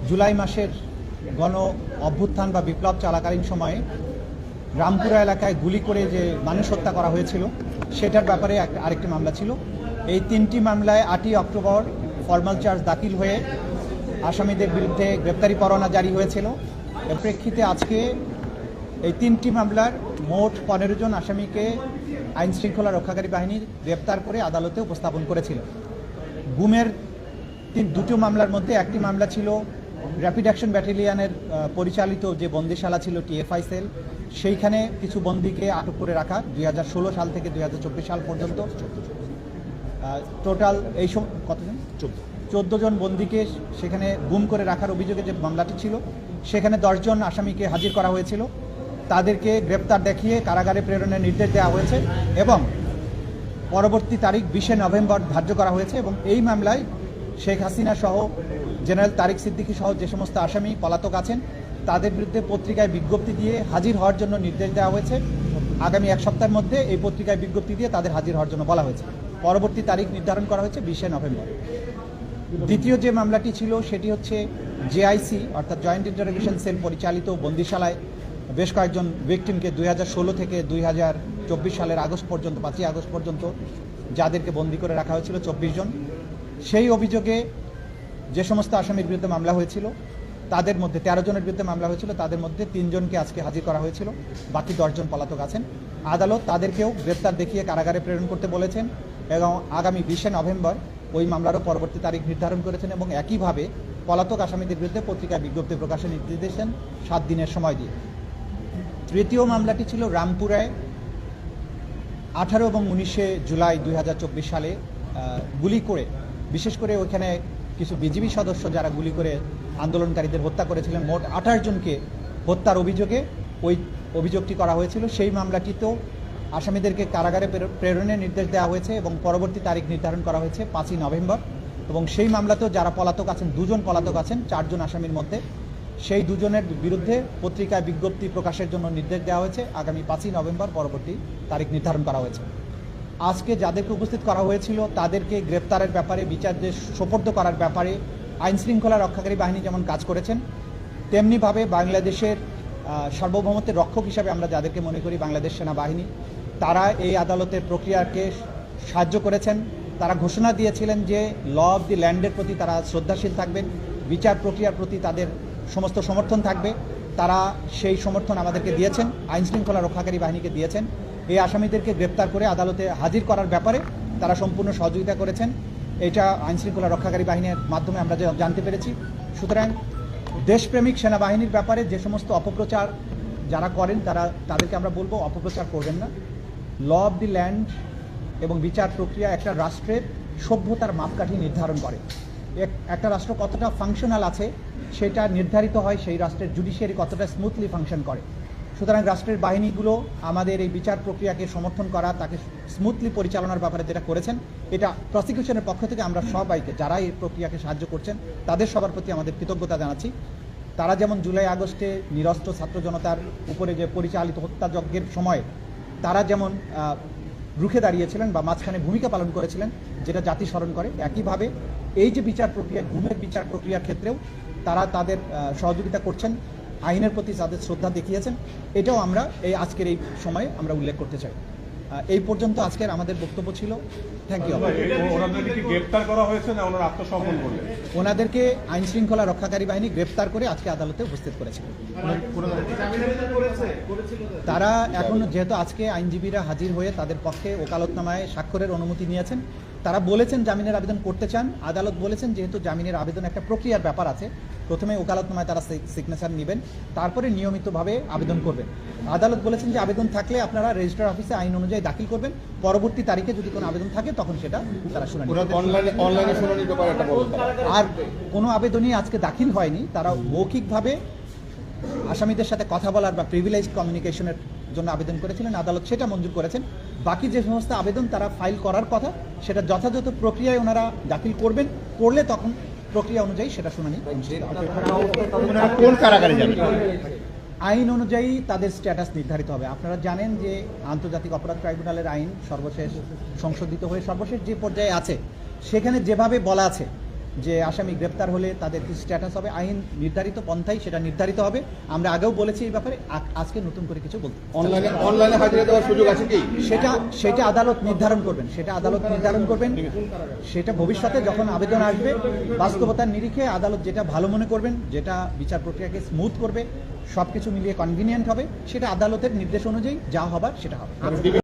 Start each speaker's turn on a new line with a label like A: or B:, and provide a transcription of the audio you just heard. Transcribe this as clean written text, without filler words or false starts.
A: জুলাই মাসের গণ অভ্যুত্থান বা বিপ্লব চলাকালীন সময়ে রামপুরা এলাকায় গুলি করে যে মানুষ হত্যা করা হয়েছিল সেটার ব্যাপারে আরেকটি মামলা ছিল। এই তিনটি মামলায় 8ই অক্টোবর ফরমাল চার্জ দাখিল হয়ে আসামিদের বিরুদ্ধে গ্রেপ্তারি পরোয়ানা জারি হয়েছিল। এর প্রেক্ষিতে আজকে এই তিনটি মামলার মোট 15 জন আসামিকে আইন শৃঙ্খলা রক্ষাকারী বাহিনী গ্রেপ্তার করে আদালতে উপস্থাপন করেছিল। গুমের দুটো মামলার মধ্যে একটি মামলা ছিল র্যাপিড অ্যাকশন ব্যাটালিয়নের পরিচালিত যে বন্দিশালা ছিল টিএফআই সেল, সেইখানে কিছু বন্দীকে আটক করে রাখা 2016 সাল থেকে 2024 সাল পর্যন্ত টোটাল এই কতজন 14 জন বন্দীকে সেখানে গুম করে রাখার অভিযোগে যে মামলাটি ছিল সেখানে 10 জন আসামিকে হাজির করা হয়েছিল। তাদেরকে গ্রেপ্তার দেখিয়ে কারাগারে প্রেরণের নির্দেশ দেওয়া হয়েছে এবং পরবর্তী তারিখ 20 নভেম্বর ধার্য করা হয়েছে। এবং এই মামলায় শেখ হাসিনা সহ জেনারেল তারিক সিদ্দিকী সহ যে সমস্ত আসামি পলাতক আছেন তাদের বিরুদ্ধে পত্রিকায় বিজ্ঞপ্তি দিয়ে হাজির হওয়ার জন্য নির্দেশ দেওয়া হয়েছে। আগামী এক সপ্তাহের মধ্যে এই পত্রিকায় বিজ্ঞপ্তি দিয়ে তাদের হাজির হওয়ার জন্য বলা হয়েছে। পরবর্তী তারিখ নির্ধারণ করা হয়েছে 20 নভেম্বর। দ্বিতীয় যে মামলাটি ছিল সেটি হচ্ছে জেআইসি অর্থাৎ জয়েন্ট ইন্টারোগেশন সেল পরিচালিত বন্দিশালায় বেশ কয়েকজন ভিকটিমকে 2016 থেকে 2024 সালের আগস্ট পর্যন্ত 5ই আগস্ট পর্যন্ত যাদেরকে বন্দি করে রাখা হয়েছিল 24 জন। সেই অভিযোগে যে সমস্ত আসামির বিরুদ্ধে মামলা হয়েছিল তাদের মধ্যে 13 জনের বিরুদ্ধে মামলা হয়েছিল, তাদের মধ্যে 3 জনকে আজকে হাজির করা হয়েছিল, বাকি 10 জন পলাতক আছেন। আদালত তাদেরকেও গ্রেপ্তার দেখিয়ে কারাগারে প্রেরণ করতে বলেছেন এবং আগামী 20 নভেম্বর ওই মামলারও পরবর্তী তারিখ নির্ধারণ করেছেন এবং একইভাবে পলাতক আসামিদের বিরুদ্ধে পত্রিকায় বিজ্ঞপ্তি প্রকাশের নির্দেশ দিয়েছেন 7 দিনের সময় দিয়ে। তৃতীয় মামলাটি ছিল রামপুরায় 18 এবং 19 জুলাই 2024 সালে গুলি করে, বিশেষ করে ওইখানে কিছু বিজিবি সদস্য যারা গুলি করে আন্দোলনকারীদের হত্যা করেছিলেন, মোট 28 জনকে হত্যার অভিযোগে ওই অভিযোগটি করা হয়েছিল। সেই মামলাটিতেও আসামিদেরকে কারাগারে প্রেরণের নির্দেশ দেওয়া হয়েছে এবং পরবর্তী তারিখ নির্ধারণ করা হয়েছে 5ই নভেম্বর। এবং সেই মামলাতেও যারা পলাতক আছেন 2 জন পলাতক আছেন 4 জন আসামির মধ্যে, সেই 2 জনের বিরুদ্ধে পত্রিকায় বিজ্ঞপ্তি প্রকাশের জন্য নির্দেশ দেওয়া হয়েছে। আগামী 5ই নভেম্বর পরবর্তী তারিখ নির্ধারণ করা হয়েছে। আজকে যাদেরকে উপস্থিত করা হয়েছিল তাদেরকে গ্রেপ্তারের ব্যাপারে, বিচারদের সোপর্দ করার ব্যাপারে আইনশৃঙ্খলা রক্ষাকারী বাহিনী যেমন কাজ করেছেন, তেমনিভাবে বাংলাদেশের সার্বভৌমত্বের রক্ষক হিসাবে আমরা যাদেরকে মনে করি বাংলাদেশ সেনাবাহিনী, তারা এই আদালতের প্রক্রিয়াকে সাহায্য করেছেন। তারা ঘোষণা দিয়েছিলেন যে ল অফ দি ল্যান্ডের প্রতি তারা শ্রদ্ধাশীল থাকবেন, বিচার প্রক্রিয়ার প্রতি তাদের সমস্ত সমর্থন থাকবে। তারা সেই সমর্থন আমাদেরকে দিয়েছেন, আইনশৃঙ্খলা রক্ষাকারী বাহিনীকে দিয়েছেন। এই আসামিদেরকে গ্রেপ্তার করে আদালতে হাজির করার ব্যাপারে তারা সম্পূর্ণ সহযোগিতা করেছেন। এটা আইনশৃঙ্খলা রক্ষাকারী বাহিনীর মাধ্যমে আমরা জানতে পেরেছি। সুতরাং দেশপ্রেমিক সেনাবাহিনীর ব্যাপারে যে সমস্ত অপপ্রচার যারা করেন তাদেরকে আমরা বলবো অপপ্রচার করবেন না। ল অফ দি ল্যান্ড এবং বিচার প্রক্রিয়া একটা রাষ্ট্রের সভ্যতার মাপকাঠি নির্ধারণ করে। একটা রাষ্ট্র কতটা ফাংশনাল আছে সেটা নির্ধারিত হয় সেই রাষ্ট্রের জুডিশিয়ারি কতটা স্মুথলি ফাংশন করে। সুতরাং রাষ্ট্রের বাহিনীগুলো আমাদের এই বিচার প্রক্রিয়াকে সমর্থন করা, তাকে স্মুথলি পরিচালনার ব্যাপারে যেটা করেছেন, এটা প্রসিকিউশনের পক্ষ থেকে আমরা সবাইকে যারা এই প্রক্রিয়াকে সাহায্য করছেন তাদের সবার প্রতি আমাদের কৃতজ্ঞতা জানাচ্ছি। তারা যেমন জুলাই আগস্টে নিরস্ত্র ছাত্র জনতার উপরে যে পরিচালিত হত্যাযজ্ঞের সময় তারা যেমন রুখে দাঁড়িয়েছিলেন বা মাঝখানে ভূমিকা পালন করেছিলেন, যেটা জাতি স্মরণ করে, একইভাবে এই যে বিচার প্রক্রিয়া, গুমের বিচার প্রক্রিয়ার ক্ষেত্রেও তারা তাদের সহযোগিতা করছেন, আইনের প্রতি তাদের শ্রদ্ধা দেখিয়েছেন। এটাও আমরা এই আজকের এই সময়ে আমরা উল্লেখ করতে চাই। এই পর্যন্ত আজকের আমাদের বক্তব্য ছিল। Thank you.
B: গ্রেপ্তার করা হয়েছে না ওনারা আত্মসমর্পণ করলেন?
A: ওনাদেরকে আইন শৃঙ্খলা রক্ষাকারী বাহিনী গ্রেপ্তার করে আজকে আদালতে উপস্থিত করেছে। তারা এখন যেহেতু আজকে আইনজীবীরা হাজির হয়ে তাদের পক্ষে ওকালতনামায় স্বাক্ষরের অনুমতি নিয়েছেন, তারা বলেছেন জামিনের আবেদন করতে চান। আদালত বলেছেন যেহেতু জামিনের আবেদন একটা প্রক্রিয়ার ব্যাপার আছে, প্রথমে ওকালতনামায় তারা সিগনেচার নেবেন, তারপরে নিয়মিতভাবে আবেদন করবেন। আদালত বলেছেন যে আবেদন থাকলে আপনারা রেজিস্ট্রার অফিসে আইন অনুযায়ী দাখিল করবেন, পরবর্তী তারিখে যদি কোনো আবেদন থাকে তখন সেটা তারা শুনানি। আর কোনো আবেদনই আজকে দাখিল হয়নি। তারা মৌখিকভাবে আসামিদের সাথে কথা বলার বা প্রিভিলেজড কমিউনিকেশনের জন্য আবেদন করেছিলেন, আদালত সেটা মঞ্জুর করেছেন। বাকি যে সমস্ত আবেদন তারা ফাইল করার কথা সেটা যথাযথ প্রক্রিয়ায় ওনারা দাখিল করবেন, করলে তখন প্রক্রিয়া অনুযায়ী সেটা শুনানি।
C: কোন কারাগারে যাবে?
A: আইন অনুযায়ী তাদের স্ট্যাটাস নির্ধারিত হবে। আপনারা জানেন যে আন্তর্জাতিক অপরাধ ট্রাইব্যুনালের আইন সর্বশেষ সংশোধিত হয়ে সর্বশেষ যে পর্যায়ে আছে সেখানে যেভাবে বলা আছে যে আসামি গ্রেপ্তার হলে তাদের কি স্ট্যাটাস হবে, আইন নির্ধারিত পন্থাই সেটা নির্ধারিত হবে। আমরা আগেও বলেছি এই ব্যাপারে, আজকে নতুন করে কিছু বলতে
C: অনলাইনে হাজিরা দেওয়ার সুযোগ আছে কি?
A: সেটা আদালত নির্ধারণ করবেন, সেটা ভবিষ্যতে যখন আবেদন আসবে বাস্তবতার নিরিখে আদালত যেটা ভালো মনে করবেন, যেটা বিচার প্রক্রিয়াকে স্মুথ করবে, সবকিছু মিলিয়ে কনভিনিয়েন্ট হবে, সেটা আদালতের নির্দেশ অনুযায়ী যা হবার সেটা হবে।